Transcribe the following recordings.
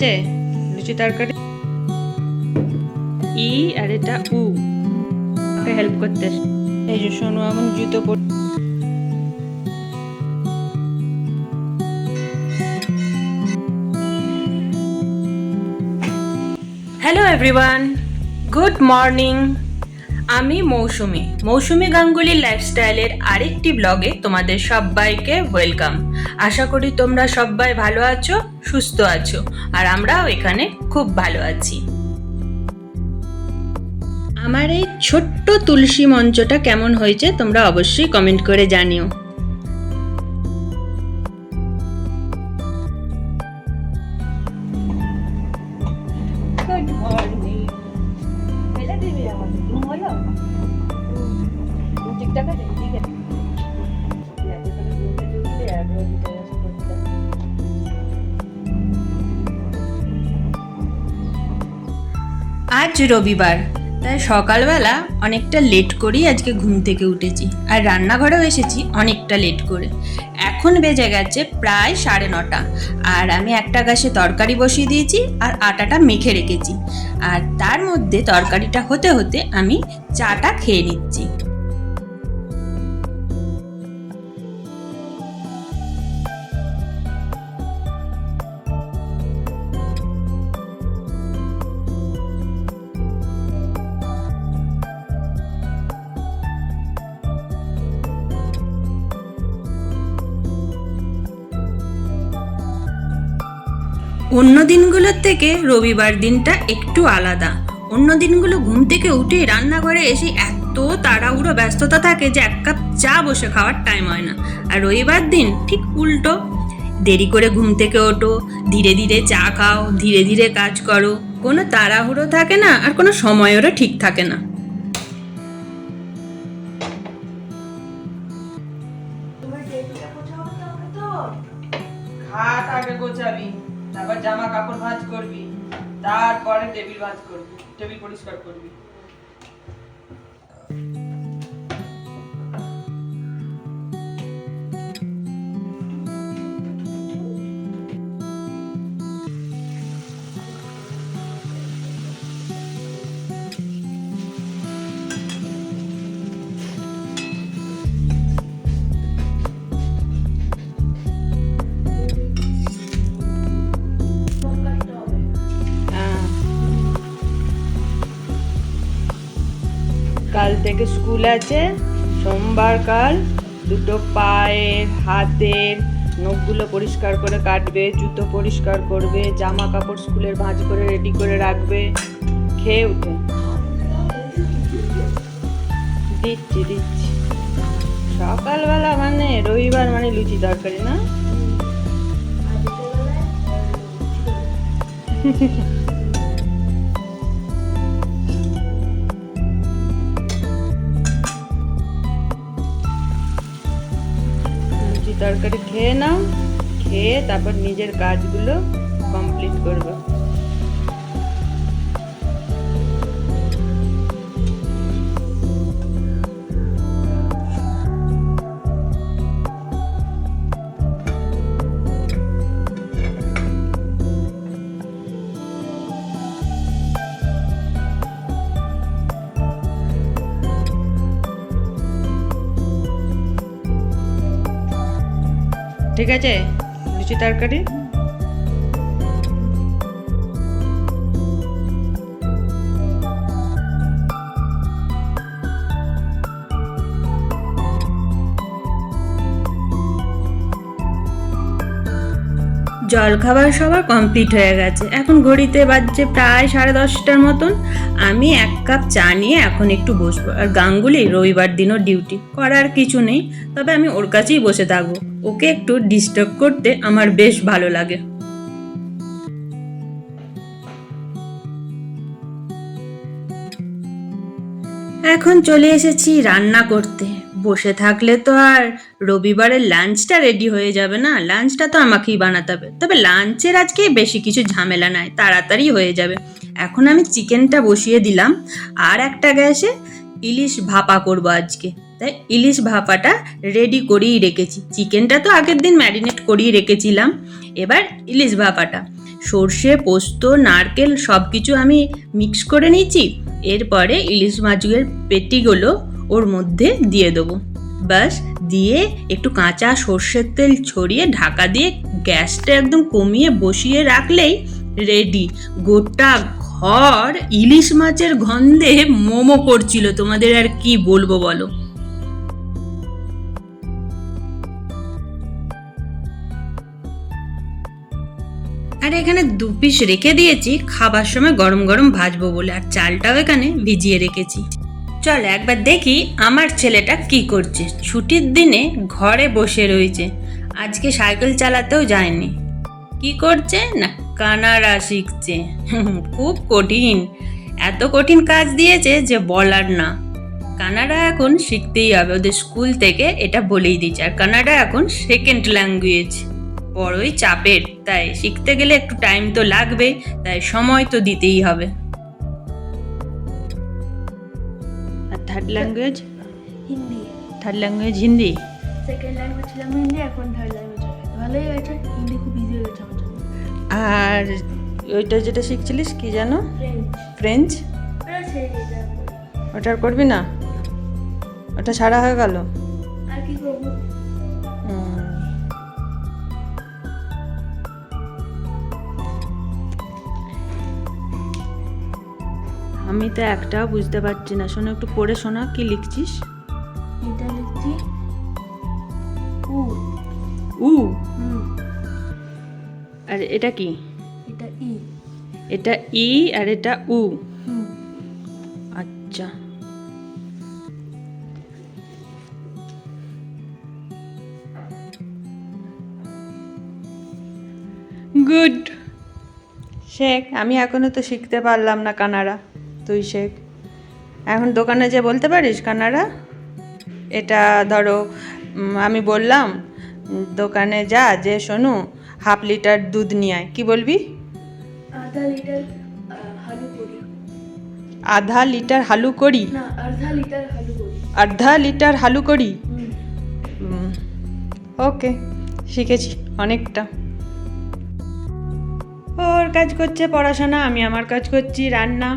লুচি তরকারি ই আর এটা উ ওকে হেল্প করতে এই যে সোনু এমন জুতো পরে হ্যালো এভরিওয়ান, গুড মর্নিং। আমি মৌসুমি গাঙ্গুলির লাইফস্টাইলের আরেকটি ব্লগে তোমাদের সবাইকে ওয়েলকাম। আশা করি তোমরা সবাই ভালো আছো, সুস্থ আছো, আর আমরাও এখানে খুব ভালো আছি। আমার এই ছোট্ট তুলসী মঞ্চটা কেমন হয়েছে তোমরা অবশ্যই কমেন্ট করে জানিও। আজ রবিবার, তাই সকালবেলা অনেকটা লেট করেই আজকে ঘুম থেকে উঠেছি, আর রান্নাঘরেও এসেছি অনেকটা লেট করে। এখন বেজে গেছে প্রায় 9:30, আর আমি একটা গ্যাসে তরকারি বসিয়ে দিয়েছি আর আটাটা মেখে রেখেছি, আর তার মধ্যে তরকারিটা হতে হতে আমি চাটা খেয়ে নিচ্ছি। অন্য দিনগুলোর থেকে রবিবার দিনটা একটু আলাদা। অন্য দিনগুলো ঘুম থেকে উঠে রান্নাঘরে এসে এত তাড়াহুড়ো ব্যস্ততা থাকে যে এক কাপ চা বসে খাওয়ার টাইম হয় না। আর রবিবার দিন ঠিক উল্টো, দেরি করে ঘুম থেকে ওঠো, ধীরে ধীরে চা খাও, ধীরে ধীরে কাজ করো, কোনো তাড়াহুড়ো থাকে না, আর কোনো সময়েরও ঠিক থাকে না। খাট আগে গোছাবি, তারপর জামা কাপড় ভাঁজ করবি, তারপরে টেবিল ভাঁজ করবি, টেবিল পরিষ্কার করবি। কাল থেকে স্কুল আছে, সোমবার কাল দুটো পায়ের হাতের নখগুলো পরিষ্কার করে কাটবে, জুতো পরিষ্কার করবে, জামা কাপড় স্কুলের ভাঁজ করে রেডি করে রাখবে। খেয়ে উঠে দিচ্ছি। সকালবেলা মানে রবিবার মানে লুচি তরকারি না? তরকারি খেয়ে নাও, খেয়ে তারপর নিজের কাজগুলো কমপ্লিট করবে। ঠিক আছে, লুচি তরকারি জলখাবার সবার কমপ্লিট হয়ে গেছে। এখন ঘড়িতে বাজছে প্রায় 10:30টার মতন। আমি এক কাপ চা নিয়ে এখন একটু বসবো। আর গাঙ্গুলি রবিবার দিনও ডিউটি, করার কিছু নেই, তবে আমি ওর কাছেই বসে থাকবো। ওকে একটু ডিস্টার্ব করতে আমার বেশ ভালো লাগে। এখন চলে এসেছি রান্না করতে। বসে থাকলে তো আর রবিবারের লাঞ্চটা রেডি হয়ে যাবে না, লাঞ্চটা তো আমাকেই বানাতে হবে। তবে লাঞ্চের আজকে বেশি কিছু ঝামেলা নাই, তাড়াতাড়ি হয়ে যাবে। এখন আমি চিকেনটা বসিয়ে দিলাম, আর একটা গ্যাসে ইলিশ ভাপা করব আজকে। তাই ইলিশ ভাপাটা রেডি করেই রেখেছি। চিকেনটা তো আগের দিন ম্যারিনেট করেই রেখেছিলাম, এবার ইলিশ ভাপাটা সর্ষে, পোস্ত, নারকেল সব কিছু আমি মিক্স করে নিয়েছি। এরপরে ইলিশ মাছের পেটিগুলো ওর মধ্যে দিয়ে দেবো। ব্যাস, দিয়ে একটু কাঁচা সর্ষের তেল ছড়িয়ে ঢাকা দিয়ে গ্যাসটা একদম কমিয়ে বসিয়ে রাখলেই রেডি। গোটা ঘর ইলিশ মাছের গন্ধে মোমো করছিল, তোমাদের আর কি বলবো বলো। আর এখানে 2 পিস রেখে দিয়েছি, খাবার সময় গরম গরম ভাজবো বলে। আর চালটাও এখানে ভিজিয়ে রেখেছি। চল একবার দেখি আমার ছেলেটা কি করছে। ছুটির দিনে ঘরে বসে রয়েছে, আজকে সাইকেল চালাতেও যায়নি। কি করছে না, কানাড়া শিখছে। খুব কঠিন, এত কঠিন কাজ দিয়েছে যে বলার না। কানাডা এখন শিখতেই হবে, ওদের স্কুল থেকে এটা বলেই দিচ্ছে। আর কানাডা এখন সেকেন্ড ল্যাঙ্গুয়েজ, বড়ই চাপের, তাই শিখতে গেলে একটু টাইম তো লাগবেই, তাই সময় তো দিতেই হবে। আর third language Hindi. Third language Hindi. Second language ছিলাম হিন্দি, এখন থার্ড ল্যাঙ্গুয়েজ হয়ে গেছে। ভালোই হয়েছে, হিন্দি খুব ইজি হয়ে গেছে আমার জন্য। আর ওইটা যেটা শিখছিলিস কি জানো, ফ্রেঞ্চ, ফ্রেঞ্চ, ওটা ছেড়ে দিয়েছে এখন। ওটা আর করবি না? ওটা ছাড়া হয়ে গেল। আর কি করবো? আমি তো একটাও বুঝতে পারছি না। শোনো, একটু পড়ে শোনা, কি লিখছিস? এটা লিখছি উ। উ। হুম, আর এটা কি? এটা ই। এটা ই আর এটা উ। হুম, আচ্ছা, গুড। শেখ, আমি এখনো তো শিখতে পারলাম না কানাড়া, তুই শেখ। এখন দোকানে যে বলতে পারিস কানাড়া? এটা ধরো আমি বললাম দোকানে যা, যে শোনু 1/2 লিটার দুধ নিয়ে আয়, কি বলবি? আধা লিটার হালু করি। 1/2 লিটার হালু করি। না, আধা লিটার হালু করি। 1/2 লিটার হালু করি। হুম, ওকে, শিখেছি অনেকটা। ওর কাজ করছে পড়াশোনা, আমি আমার কাজ করছি রান্না।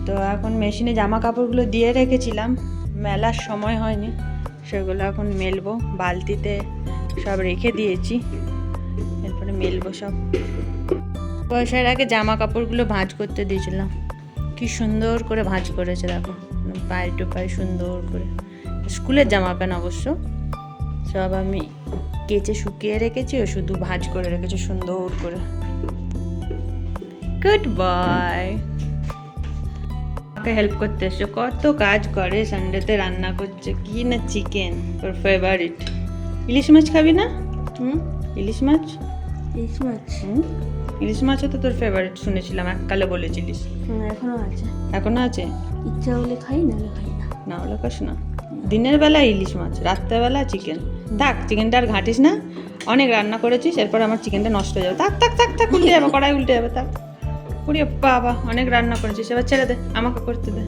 তো এখন মেশিনে জামা কাপড়গুলো দিয়ে রেখেছিলাম, মেলার সময় হয়নি, সেগুলো এখন মেলবো। বালতিতে সব রেখে দিয়েছি, এরপরে মেলবো সব। পয়সার আগে জামা কাপড়গুলো ভাঁজ করতে দিয়েছিলাম, কি সুন্দর করে ভাঁজ করেছে দেখো, পায়ে টু পায়ে সুন্দর করে। স্কুলের জামা প্যান্ট অবশ্য সব আমি কেচে শুকিয়ে রেখেছি, ও শুধু ভাঁজ করে রেখেছি সুন্দর করে। Good boy. আমাকে হেল্প করতে এসছো, কত কাজ করে, সানডেতে রান্না করছে কি না, চিকেন ওর ফেভারিট। ইলিশ মাছ খাবি না? ইলিশ মাছ, ইলিশ মাছ। ইলিশ মাছও তো তোর ফেভারিট শুনেছিলাম, এককালে বলেছিলিস। এখনো আছে, এখনো আছে? ইচ্ছা হলে খাই, নাহলে খাই না। না হলে খাস না। দিনের বেলা ইলিশ মাছ, রাত্রেবেলা চিকেন। থাক, চিকেনটা আর ঘাঁটিস না, অনেক রান্না করেছিস, এরপর আমার চিকেনটা নষ্ট হয়ে যাবে। থাক থাক থাক থাক, উল্টে যাবে, কড়াই উল্টে যাবে। থাক, উড়িয়ে বাবা, অনেক রান্না করেছিস, এবার ছেড়ে দে, আমাকে করতে দে।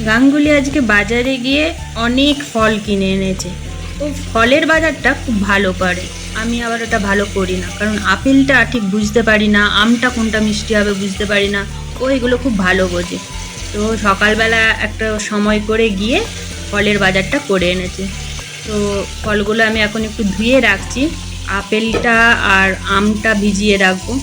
গাঙ্গুলি আজকে বাজারে গিয়ে অনেক ফল কিনে এনেছে। ও ফলের বাজারটা খুব ভালো করে, আমি আবার ওটা ভালো করি না, কারণ আপেলটা ঠিক বুঝতে পারি না, আমটা কোনটা মিষ্টি হবে বুঝতে পারি না, ও এগুলো খুব ভালো বোঝে। তো সকালবেলা একটা সময় করে গিয়ে ফলের বাজারটা করে এনেছে। তো ফলগুলো আমি এখন একটু ধুয়ে রাখছি, আপেলটা আর আমটা ভিজিয়ে রাখবো।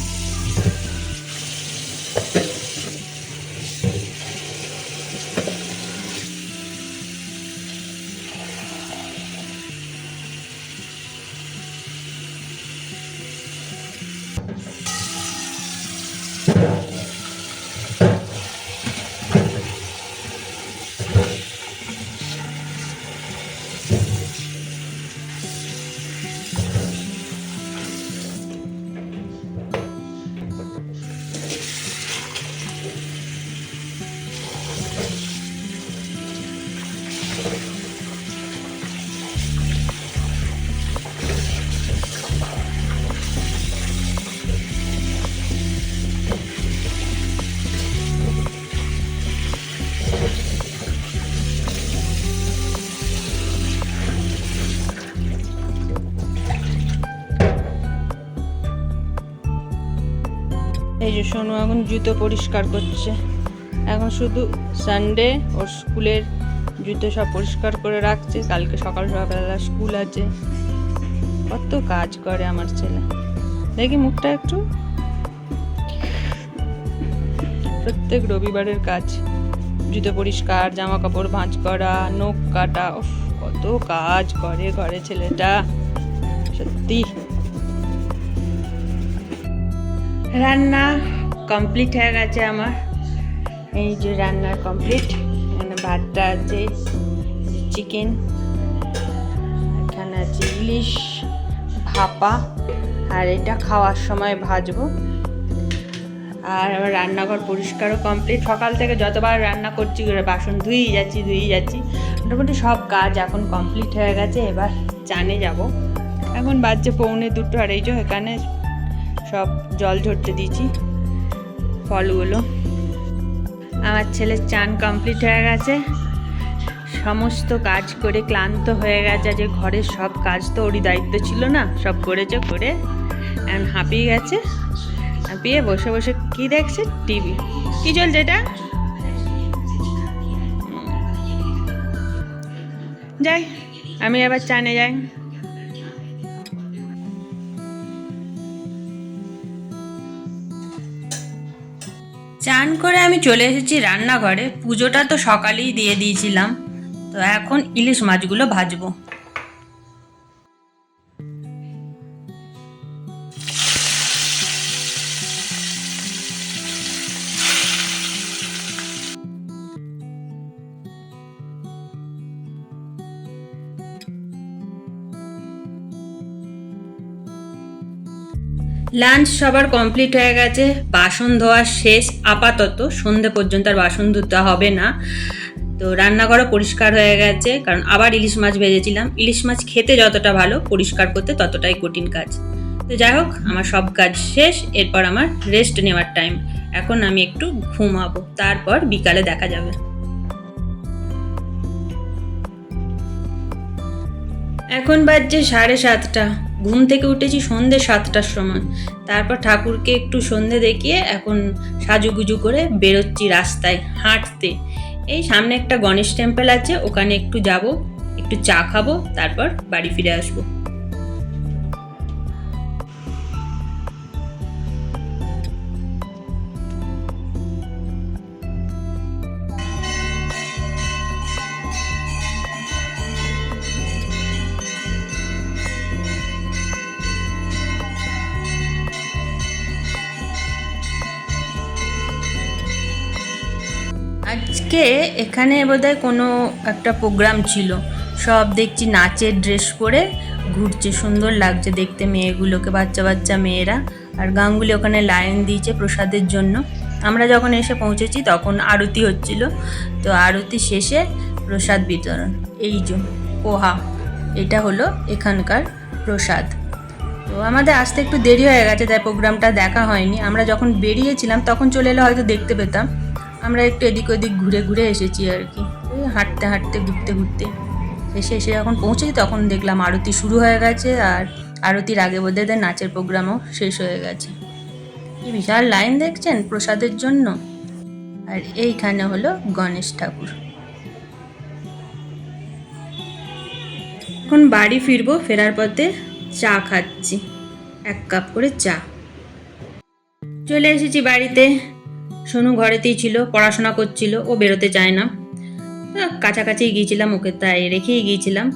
এই যে সোনু এখন জুতো পরিষ্কার করছে। এখন শুধু সানডে ওর স্কুলের জুতো সব পরিষ্কার করে রাখছে, কালকে সকাল সকালবেলা স্কুল আছে। কত কাজ করে আমার ছেলে, দেখি মুখটা একটু। প্রত্যেক রবিবারের কাজ, জুতো পরিষ্কার, জামা কাপড় ভাঁজ করা, নখ কাটা, উফ কত কাজ করে ঘরে ছেলেটা, সত্যি। রান্না কমপ্লিট হয়ে গেছে আমার। এই যে রান্না কমপ্লিট। এখানে ভাতটা আছে, চিকেন, এখানে আছে ইলিশ ভাপা, আর এটা খাওয়ার সময় ভাজবো। আর আমার রান্নাঘর পরিষ্কারও কমপ্লিট। সকাল থেকে যতবার রান্না করছি বাসন ধুয়েই যাচ্ছি। মোটামুটি সব কাজ এখন কমপ্লিট হয়ে গেছে। এবার চানে যাব। এখন বাজছে 1:45, আর এই যে এখানে সব জল ঝরতে দিয়েছি ফলগুলো। আমার ছেলের চান কমপ্লিট হয়ে গেছে। সমস্ত কাজ করে ক্লান্ত হয়ে গেছে, যে ঘরের সব কাজ তো ওরই দায়িত্ব ছিল না, সব করেছে, করে এখন হাঁপিয়ে গেছে। হাঁপিয়ে বসে বসে কি দেখছে? টিভি। কি চলছে এটা? যাই, আমি আবার চানে যাই। চান করে আমি চলে এসেছি রান্নাঘরে। পুজোটা তো সকালেই দিয়ে দিয়েছিলাম, তো এখন ইলিশ মাছগুলো ভাজবো। লাঞ্চ সবার কমপ্লিট হয়ে গেছে, বাসন ধোয়া শেষ আপাতত। সন্ধে পর্যন্ত আর বাসন ধুতে হবে না। তো রান্নাঘরও পরিষ্কার হয়ে গেছে, কারণ আবার ইলিশ মাছ ভেজেছিলাম। ইলিশ মাছ খেতে যতটা ভালো, পরিষ্কার করতে ততটাই কঠিন কাজ। তো যাই হোক, আমার সব কাজ শেষ। এরপর আমার রেস্ট নেওয়ার টাইম। এখন আমি একটু ঘুমাবো, তারপর বিকালে দেখা যাবে। এখন বাজছে 7:30। ঘুম থেকে উঠেছি সন্ধে 7টার সময়। তারপর ঠাকুরকে একটু সন্ধে দেখিয়ে এখন সাজুগুজু করে বেরোচ্ছি রাস্তায় হাঁটতে। এই সামনে একটা গণেশ টেম্পল আছে, ওখানে একটু যাব, একটু চা খাবো, তারপর বাড়ি ফিরে আসবো। আজকে এখানে বোধহয় কোনো একটা প্রোগ্রাম ছিল। সব দেখছি নাচের ড্রেস পরে ঘুরছে, সুন্দর লাগছে দেখতে মেয়েগুলোকে, বাচ্চা বাচ্চা মেয়েরা। আর গাঙ্গুলি ওখানে লাইন দিয়েছে প্রসাদের জন্য। আমরা যখন এসে পৌঁছেছি তখন আরতি হচ্ছিল। তো আরতি শেষে প্রসাদ বিতরণ। এই যে পোহা, এটা হলো এখানকার প্রসাদ। তো আমাদের আসতে একটু দেরি হয়ে গেছে, তাই প্রোগ্রামটা দেখা হয়নি। আমরা যখন বেরিয়েছিলাম তখন চলে এলে হয়তো দেখতে পেতাম। আমরা একটু এদিক ওদিক ঘুরে ঘুরে এসেছি আর কি, ওই হাঁটতে হাঁটতে ঘুরতে ঘুরতে। এসে যখন পৌঁছেছি তখন দেখলাম আরতি শুরু হয়ে গেছে, আর আরতির আগে বোধহয় নাচের প্রোগ্রামও শেষ হয়ে গেছে। এই বিশাল লাইন দেখছেন প্রসাদের জন্য। আর এইখানে হলো গণেশ ঠাকুর। এখন বাড়ি ফিরবো, ফেরার পথে চা খাচ্ছি, 1 কাপ করে চা। চলে এসেছি বাড়িতে। সোনু ঘরেতেই ছিল, পড়াশোনা করছিল, ও বেরোতে চায় না। কাছাকাছি গিয়েছিলাম, ওকে তাই রেখেই গিয়েছিলাম।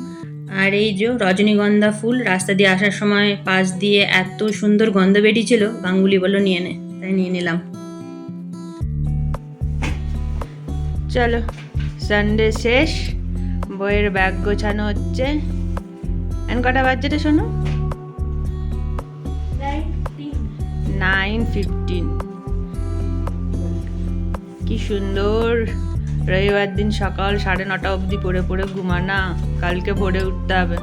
আর এই যে রজনীগন্ধা ফুল, রাস্তা দিয়ে আসার সময় পাশ দিয়ে এত সুন্দর গন্ধ বেরিয়েছিল, গাঙ্গুলি বলল নিয়ে নে, তাই নিয়ে নিলাম। চলো, সানডে শেষ, বইয়ের ব্যাগ গোছানো হচ্ছে। এখন কটা বাজছে রে শোনো? 9:15। কি সুন্দর রবিবার দিন সকাল 9:30 অবধি পড়ে পড়ে ঘুমানা। কালকে ভোরে উঠতে হবে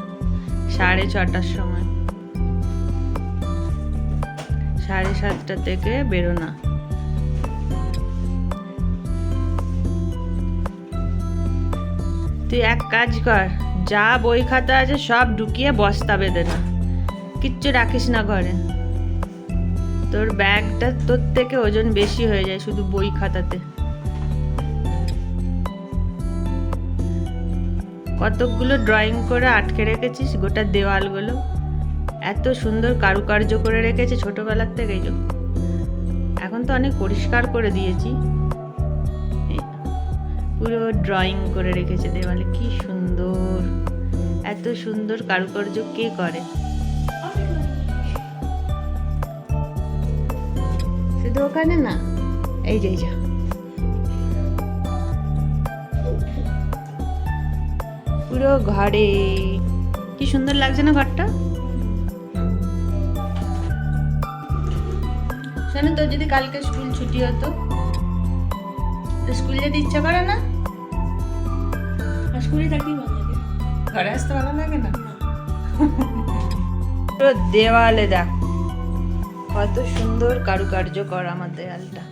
6:30টার সময়, 7:30 থেকে বেরোনা। তুই এক কাজ কর, যা বই খাতা আছে সব ঢুকিয়ে বস্তা বেঁধে না, কিচ্ছু রাখিস না ঘরে। তোর ব্যাগটা তোর থেকে ওজন বেশি হয়ে যায় শুধু বই খাতাতে। কতকগুলো ড্রয়িং করে আটকে রেখেছিস গোটা দেওয়ালগুলো, এত সুন্দর কারুকার্য করে রেখেছে ছোটবেলার থেকেই। এখন তো অনেক পরিষ্কার করে দিয়েছি, পুরো ড্রয়িং করে রেখেছে দেওয়ালে, কি সুন্দর! এত সুন্দর কারুকার্য কে করে? শুধু ওখানে না, এই যে পুরো ঘরে কি সুন্দর লাগছে না ঘরটা? শোনো, তোর যদি কালকে স্কুল ছুটি হতো, তো স্কুল যেতে ইচ্ছা করে না? আর স্কুলে থাকতেই ভালো লাগে। ঘরে আসতে ভালো লাগে না? পুরো দেওয়ালে দেখ কত সুন্দর কারুকার্য করা আমার দেওয়ালটা।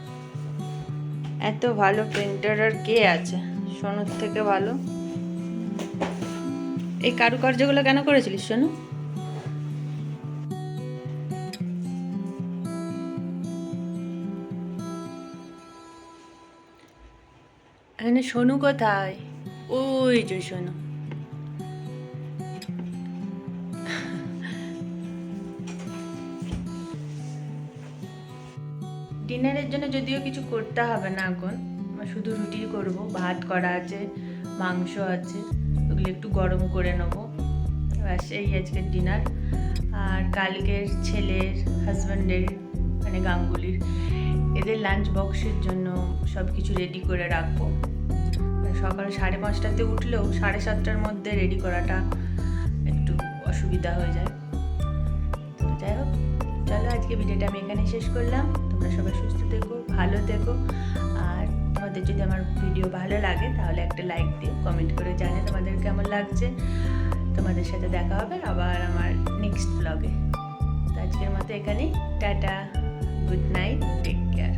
এত ভালো পেন্টার আর কে আছে সোনুর থেকে ভালো? এই কারুকার্যগুলো কেন করেছিলিস সোনু? এখানে সোনু কোথায়? ওই যে সোনু। ডিনারের জন্য যদিও কিছু করতে হবে না এখন, শুধু রুটি করব, ভাত করা আছে, মাংস আছে, ওগুলো একটু গরম করে নেবো, ব্যাস এই আজকের ডিনার। আর কালকের ছেলের হাজব্যান্ডের মানে গাঙ্গুলির এদের লাঞ্চ বক্সের জন্য সব কিছু রেডি করে রাখবো। সকাল 5:30টাতে উঠলেও 7:30টার মধ্যে রেডি করাটা একটু অসুবিধা হয়ে যায়। তো যাই হোক, চলো আজকে ভিডিওটা আমি এখানে শেষ করলাম। তোমরা সবাই সুস্থ থেকো, ভালো থেকো, আর তোমাদের যদি আমার ভিডিও ভালো লাগে তাহলে একটা লাইক দিও, কমেন্ট করে জানিয়ে তোমাদের কেমন লাগছে। তোমাদের সাথে দেখা হবে আবার আমার নেক্সট ব্লগে। তো আজকের মতো এখানেই, tata, good night, take care.